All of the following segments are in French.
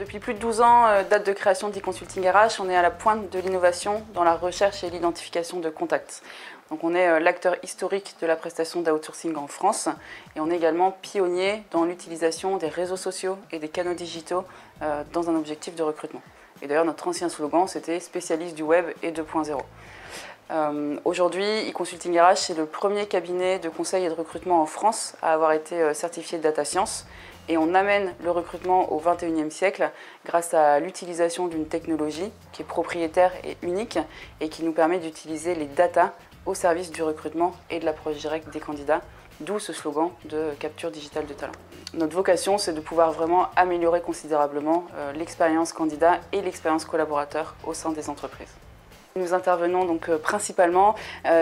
Depuis plus de 12 ans, date de création d'e-Consulting RH, on est à la pointe de l'innovation dans la recherche et l'identification de contacts. Donc on est l'acteur historique de la prestation d'outsourcing en France et on est également pionnier dans l'utilisation des réseaux sociaux et des canaux digitaux dans un objectif de recrutement. Et d'ailleurs notre ancien slogan c'était spécialiste du web et 2.0. Aujourd'hui, e-Consulting RH c'est le premier cabinet de conseil et de recrutement en France à avoir été certifié de Data Science. Et on amène le recrutement au XXIe siècle grâce à l'utilisation d'une technologie qui est propriétaire et unique et qui nous permet d'utiliser les data au service du recrutement et de l'approche directe des candidats, d'où ce slogan de capture digitale de talent. Notre vocation, c'est de pouvoir vraiment améliorer considérablement l'expérience candidat et l'expérience collaborateur au sein des entreprises. Nous intervenons donc principalement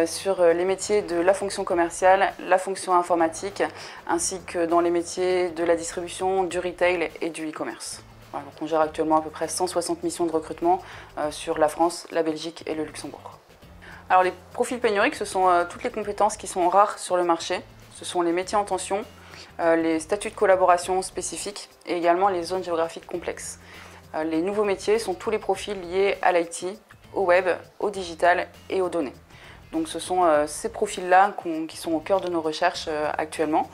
sur les métiers de la fonction commerciale, la fonction informatique, ainsi que dans les métiers de la distribution, du retail et du e-commerce. Voilà, donc on gère actuellement à peu près 160 missions de recrutement sur la France, la Belgique et le Luxembourg. Alors les profils pénuriques, ce sont toutes les compétences qui sont rares sur le marché. Ce sont les métiers en tension, les statuts de collaboration spécifiques et également les zones géographiques complexes. Les nouveaux métiers sont tous les profils liés à l'IT, au web, au digital et aux données. Donc ce sont ces profils-là qui sont au cœur de nos recherches actuellement.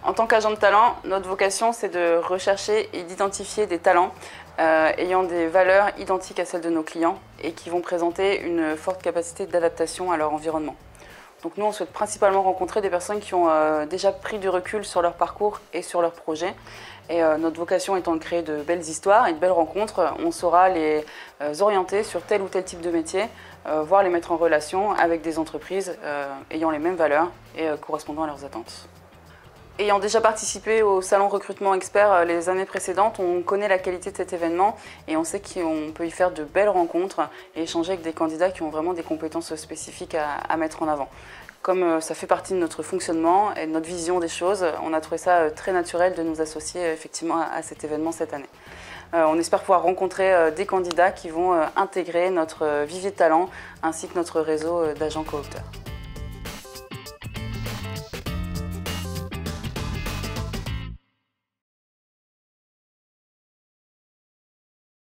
En tant qu'agent de talent, notre vocation c'est de rechercher et d'identifier des talents ayant des valeurs identiques à celles de nos clients et qui vont présenter une forte capacité d'adaptation à leur environnement. Donc nous on souhaite principalement rencontrer des personnes qui ont déjà pris du recul sur leur parcours et sur leurs projets. Et notre vocation étant de créer de belles histoires et de belles rencontres, on saura les orienter sur tel ou tel type de métier, voire les mettre en relation avec des entreprises ayant les mêmes valeurs et correspondant à leurs attentes. Ayant déjà participé au salon recrutement expert les années précédentes, on connaît la qualité de cet événement et on sait qu'on peut y faire de belles rencontres et échanger avec des candidats qui ont vraiment des compétences spécifiques à mettre en avant. Comme ça fait partie de notre fonctionnement et de notre vision des choses, on a trouvé ça très naturel de nous associer effectivement à cet événement cette année. On espère pouvoir rencontrer des candidats qui vont intégrer notre vivier de talent ainsi que notre réseau d'agents coopteurs.